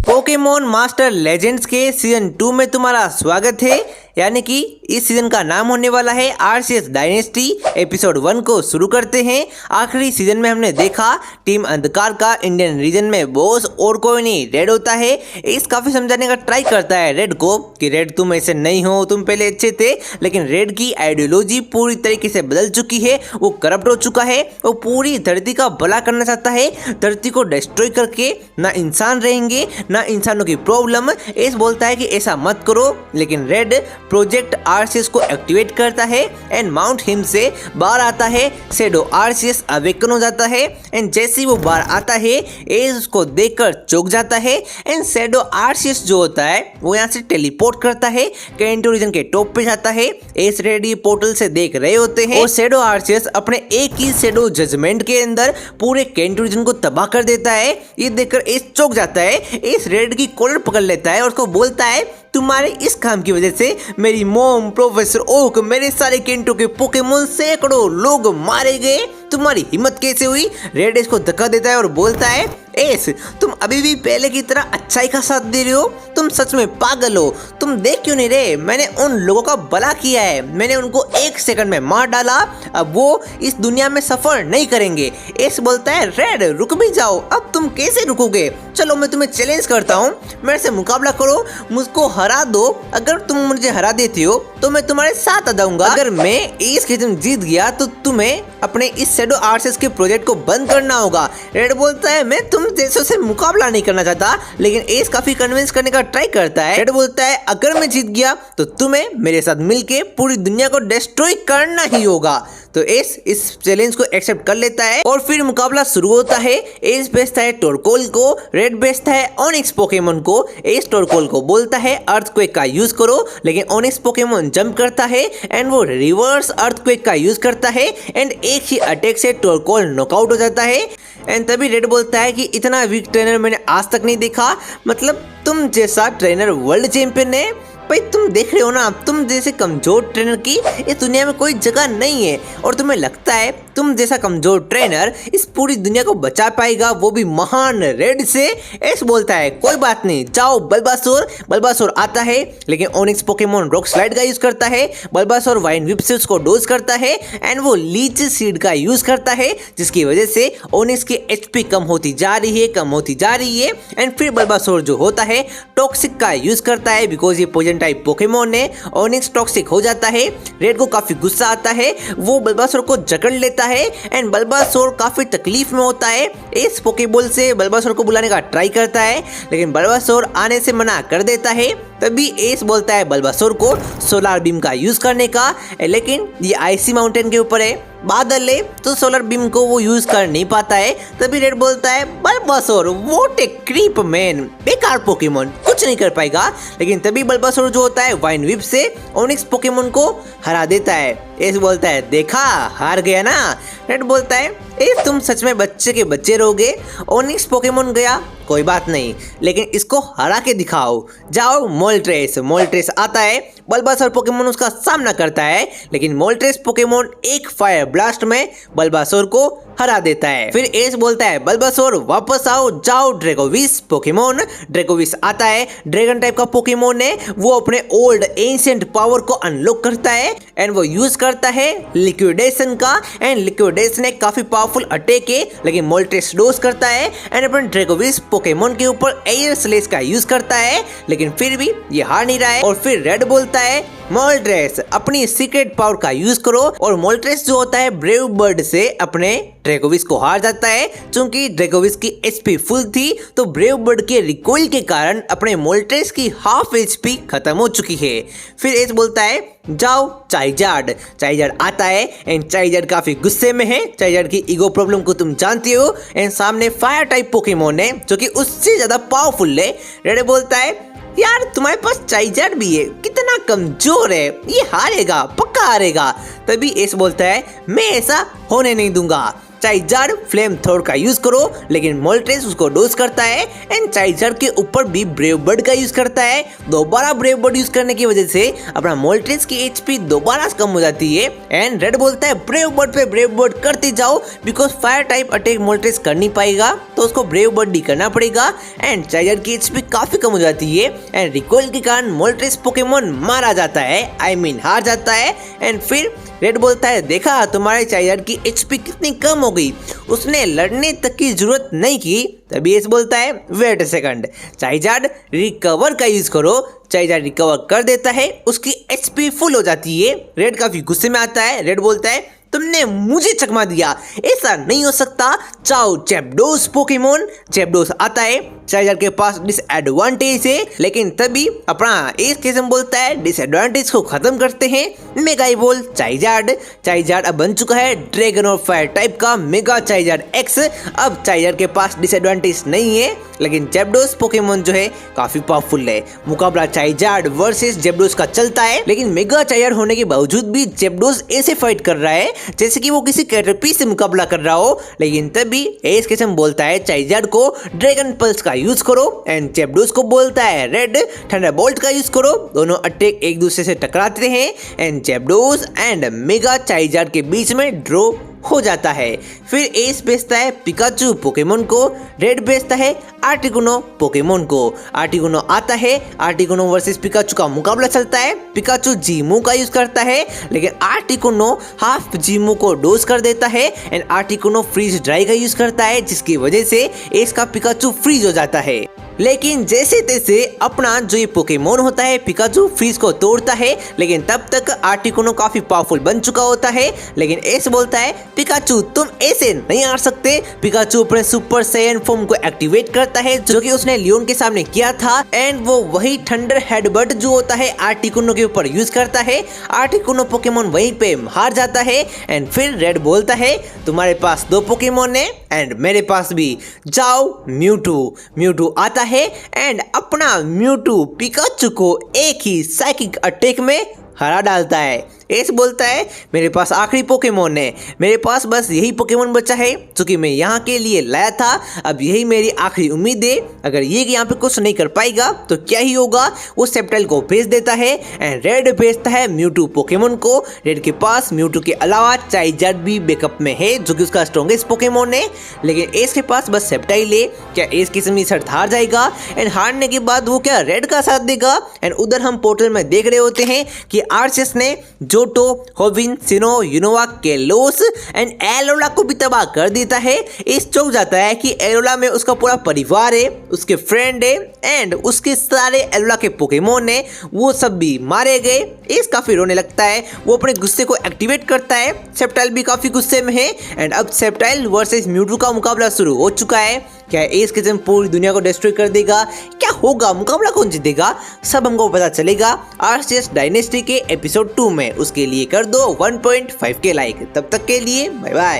Pokemon master legends के season 2 में तुम्हारा स्वागत है। यानी कि इस सीजन का नाम होने वाला है आरसीएस डायनेस्टी। एपिसोड 1 को शुरू करते हैं। आखिरी सीजन में हमने देखा टीम अंधकार का इंडियन रीजन में बॉस और कोई नहीं रेड होता है। इस काफी समझाने का ट्राई करता है रेड को कि रेड तुम ऐसे नहीं हो, तुम पहले अच्छे थे, लेकिन रेड की आइडियोलॉजी पूरी तरीके से बदल चुकी है, वो करप्ट हो चुका है, वो पूरी धरती का भला करना चाहता है। धरती को डिस्ट्रॉय करके ना इंसान रहेंगे ना इंसानों की प्रॉब्लम। एस बोलता है कि ऐसा मत करो, लेकिन रेड प्रोजेक्ट आरसीएस को एक्टिवेट करता है एंड माउंट हिम से बाहर आता है। शैडो आरसीएस अवेकन हो जाता है एंड जैसे ही वो बाहर आता है एस उसको देखकर चौंक जाता है एंड शैडो आरसीएस जो होता है वो यहाँ से टेलीपोर्ट करता है, कैंटो रीजन के टॉप पे जाता है। एस रेड ये पोर्टल से देख रहे होते हैं और शैडो आरसीएस अपने एक ही शैडो जजमेंट के अंदर पूरे कैंटो रीजन को तबाह कर देता है। ये देखकर एस चौंक जाता है। एस रेड की कॉलर पकड़ लेता है और उसको बोलता है तुम्हारे इस काम की वजह से मेरी मॉम, प्रोफेसर ओक, मेरे सारे केंटो के पोकेमोन सैकड़ों लोग मारे गए, तुम्हारी हिम्मत कैसे हुई। रेड एस को धक्का देता है और बोलता है एस तुम अभी भी पहले की तरह अच्छाई का साथ दे रहे हो, तुम सच में पागल हो, तुम देख क्यों नहीं रहे, मैंने उन लोगों का भला किया है, मैंने उनको 1 सेकंड में मार डाला, अब वो इस दुनिया में सफर नहीं करेंगे। एस बोलता है रेड रुक भी जाओ, अब तुम कैसे रुकोगे, चलो मैं तुम्हें चैलेंज करता हूँ, मेरे से मुकाबला करो, मुझको हरा दो, अगर तुम मुझे हरा देते हो तो मैं तुम्हारे साथ आ जाऊंगा, अगर मैं इस खेल जीत गया तो तुम्हें अपने इस शैडो आरसीएस के प्रोजेक्ट को बंद करना होगा। रेड बोलता है मैं तुम जैसों से मुकाबला नहीं करना चाहता, लेकिन एस काफी कन्विंस करने का ट्राई करता है। रेड बोलता है अगर मैं जीत गया तो तुम्हें मेरे साथ मिलके पूरी दुनिया को डिस्ट्रॉय करना ही होगा। तो एस इस चैलेंज को एक्सेप्ट कर लेता है और फिर मुकाबला शुरू होता है। एस भेजता है टोरकोल को, रेड भेजता है ओनिक्स पोकेमोन को। एस टोरकोल को बोलता है अर्थक्वेक का यूज करो, लेकिन ओनिक्स पोकेमोन जंप करता है एंड वो रिवर्स अर्थक्वेक का यूज करता है एंड एक ही अटैक से टोरकोल नॉकआउट हो जाता है। एंड तभी रेड बोलता है कि इतना वीक ट्रेनर मैंने आज तक नहीं देखा, मतलब तुम जैसा ट्रेनर वर्ल्ड चैंपियन है भाई, तुम देख रहे हो ना, तुम जैसे कमजोर ट्रेनर की इस दुनिया में कोई जगह नहीं है और तुम्हें लगता है तुम जैसा कमजोर ट्रेनर इस पूरी दुनिया को बचा पाएगा, वो भी महान रेड से। एस बोलता है कोई बात नहीं, जाओ बल्बासोर। बल्बासोर आता है लेकिन ओनिक्स पोकेमोन रॉक स्लाइड का यूज करता है। बल्बासोर वाइन विप से उसको डोज करता है एंड वो लीच सीड का यूज करता है, जिसकी वजह से ओनिक्स की एचपी कम होती जा रही है एंड फिर बल्बासोर जो होता है टॉक्सिक का यूज करता है, बिकॉज ये पोइजन टाइप पोकेमोन है। ओनिक्स टॉक्सिक हो जाता है। रेड को काफी गुस्सा आता है, वो बल्बासोर को जकड़ लेता है एंड बल्बासोर काफी तकलीफ में होता है। इस पोकेबॉल से बल्बासोर को बुलाने का ट्राई करता है, लेकिन बल्बासोर आने से मना कर देता है। तभी एस बोलता है बल्बासोर को सोलर बीम का यूज करने का, लेकिन ये आईसी माउंटेन के ऊपर है, बादल है, तो सोलर बीम को वो यूज कर नहीं पाता है। तभी रेड बोलता है Bulbasaur what a creep man, बेकार पोकेमोन, कुछ नहीं कर पाएगा। लेकिन तभी बल्बासोर जो होता है वाइन विप से ओनिक्स पोकेमोन को हरा देता है। एस बोलता है देखा हार गया ना। रेड बोलता है एस तुम सच में बच्चे के बच्चे रहोगे, ओनिक्स पोकेमोन गया कोई बात नहीं, लेकिन इसको हरा के दिखाओ, जाओ मोल्ट्रेस। मोल्ट्रेस आता है, बल्बासोर पोकेमोन उसका सामना करता है, लेकिन मोल्ट्रेस पोकेमोन एक फायर ब्लास्ट में बल्बासोर को हरा देता है। फिर एस बोलता है बल्बासोर वापस आओ, जाओ ड्रैगोविस पोकेमोन। ड्रैगोविस आता है, ड्रैगन टाइप का पोकेमोन है, वो अपने ओल्ड एंशिएंट पावर को अनलॉक करता है एंड वो यूज करता है लिक्विडेशन का एंड लिक्विडेशन एक काफी पावरफुल अटैक है, लेकिन मोल्ट्रेस डोज करता है एंड अपने ड्रैगोविस पोकेमोन के ऊपर एयर स्लेश का यूज करता है, लेकिन फिर भी ये हार नहीं रहा है। और फिर रेड बोलता है मोल्ट्रेस अपनी सीक्रेट पावर का यूज करो, और मोल्ट्रेस जो होता है ब्रेव बर्ड से अपने ड्रैगोविस को हार जाता है। चूंकि ड्रैगोविस की एचपी फुल थी तो ब्रेव बर्ड के रिकॉइल के कारण अपने मोल्ट्रेस की हाफ एचपी खत्म हो चुकी है। फिर एस बोलता है जाओ चाइजार्ड। चाइजार्ड आता है एंड चाइजार्ड काफी गुस्से में है। चाइजार्ड की ईगो प्रॉब्लम को तुम जानती हो एंड सामने फायर टाइप पोकेमोन है जो कि उससे ज्यादा पावरफुल है। रेड बोलता है यार तुम्हारे पास चाइजार्ड भी है, कितना कमजोर है, ये हारेगा, पक्का हारेगा। तभी एस बोलता है मैं ऐसा होने नहीं दूंगा, चाइजार्ड फ्लेम थ्रोर का यूज करो, लेकिन मोल्ट्रेस उसको डोज करता है एंड चाइजार्ड के ऊपर भी ब्रेव बर्ड का यूज करता है। दोबारा ब्रेव बर्ड यूज करने की वजह से अपना मोल्ट्रेस की एचपी दोबारा कम हो जाती है एंड रेड बोलता है ब्रेव बर्ड पे ब्रेव बर्ड करते जाओ, because fire type attack Moltres कर नहीं पाएगा। तो उसको ब्रेव बर्डी करना पड़ेगा एंड चार्जर की एचपी काफी कम हो जाती है एंड रिकॉइल के कारण मोल्ट्रेस पोकेमोन मारा जाता है, आई मीन हार जाता है। एंड फिर रेड बोलता है देखा तुम्हारे चार्जर की एचपी कितनी कम हो गई, उसने लड़ने तक की जरूरत नहीं की। तभी एस बोलता है wait a second, charger recover का यूज करो। चार्जर रिकवर कर देता है, उसकी एचपी फुल हो जाती है। रेड काफी गुस्से में आता है। रेड बोलता है तुमने मुझे चकमा दिया, ऐसा नहीं हो सकता, चाओ चैप्डोस पोकेमोन। चैप्डोस आता है, चार्जर के पास डिसएडवांटेज है, लेकिन तभी अपना एस केसम बोलता है डिसएडवांटेज को खत्म करते हैं। मेगा इवोल्व चार्जर अब बन चुका है ड्रैगन और फायर टाइप का मेगा चार्जर एक्स। अब चार्जर के पास डिसएडवांटेज नहीं है, लेकिन जैप्डोस पोकेमोन जो है काफी पावरफुल है। मुकाबला चार्जर वर्सेस जैप्डोस का चलता है, लेकिन मेगा चार्जर होने के बावजूद भी जैप्डोस ऐसे फाइट कर रहा है जैसे कि वो किसी कैटरपी से मुकाबला कर रहा हो। लेकिन तभी एस केसम बोलता है चार्जर को ड्रैगन पल्स का यूज करो एंड जैप्डोस को बोलता है रेड थंडरबोल्ट का यूज करो। दोनों अटैक एक दूसरे से टकराते हैं एंड जैप्डोस एंड मेगा चार्जर के बीच में ड्रॉ हो जाता है। फिर एस भेजता है पिकाचू पोकेमोन को, रेड भेजता है आर्टिकुनो पोकेमोन को। आर्टिकुनो आता है, आर्टिकुनो वर्सेस पिकाचू का मुकाबला चलता है। पिकाचू जीमू का यूज करता है, लेकिन आर्टिकुनो हाफ जीमू को डोज कर देता है एंड आर्टिकुनो फ्रीज ड्राई का यूज करता है, जिसकी वजह से एस का पिकाचू फ्रीज हो जाता है। लेकिन जैसे तैसे अपना जो ये पोकेमोन होता है पिकाचू फ्रीज को तोड़ता है, लेकिन तब तक आर्टिकुनो काफी पावरफुल बन चुका होता है। लेकिन एस बोलता है पिकाचू तुम ऐसे नहीं आ सकते। पिकाचू अपने सुपर सैयन फॉर्म को एक्टिवेट करता है, जो कि उसने लियोन के सामने किया था एंड वो वही थंडर हेडबट जो होता है आर्टिकुनो के ऊपर यूज करता है। आर्टिकुनो पोकेमोन वहीं पे हार जाता है एंड फिर रेड बोलता है तुम्हारे पास 2 पोकेमोन है एंड मेरे पास भी, जाओ म्यूटू आता है एंड अपना म्यूटू पिकाचू को एक ही साइकिक अटैक में हरा डालता है। एस बोलता है मेरे पास आखिरी पोकेमोन है, मेरे पास बस यही पोकेमोन बचा है जो कि मैं यहाँ के लिए लाया था। अब यही मेरी आखिरी उम्मीद है, अगर ये यहाँ पे कुछ नहीं कर पाएगा तो क्या ही होगा। वो सेप्टाइल को भेज देता है एंड रेड भेजता है म्यूटू पोकेमोन को। रेड के पास म्यूटू के अलावा चार्जर भी बैकअप में है, जो कि उसका स्ट्रॉन्गेस्ट पोकेमोन है। लेकिन एस के पास बस सेप्टाइल है। क्या एस की समी शर्त हार जाएगा एंड हारने के बाद वो क्या रेड का साथ देगा? एंड उधर हम पोर्टल में देख रहे होते हैं कि आरसीएस ने जोटो, होविन, सिनो, यूनोवा, केलोस एंड एलोला को भी तबाह कर देता है। इस चौक जाता है कि एलोला में उसका पूरा परिवार है, उसके फ्रेंड है एंड उसके सारे एलोला के पोकेमोन है, वो सब भी मारे गए। इस काफी रोने लगता है, वो अपने गुस्से को एक्टिवेट करता है। सेप्टाइल भी काफी गुस्से में है एंड अब सेप्टाइल वर्सेस म्यूटू का मुकाबला शुरू हो चुका है। क्या एस किस्म पूरी दुनिया को डिस्ट्रॉय कर देगा? क्या होगा? मुकाबला कौन जीतेगा? सब हमको पता चलेगा आरसीएस डायनेस्टी के एपिसोड 2 में। उसके लिए कर दो 1.5 के लाइक। तब तक के लिए बाय बाय।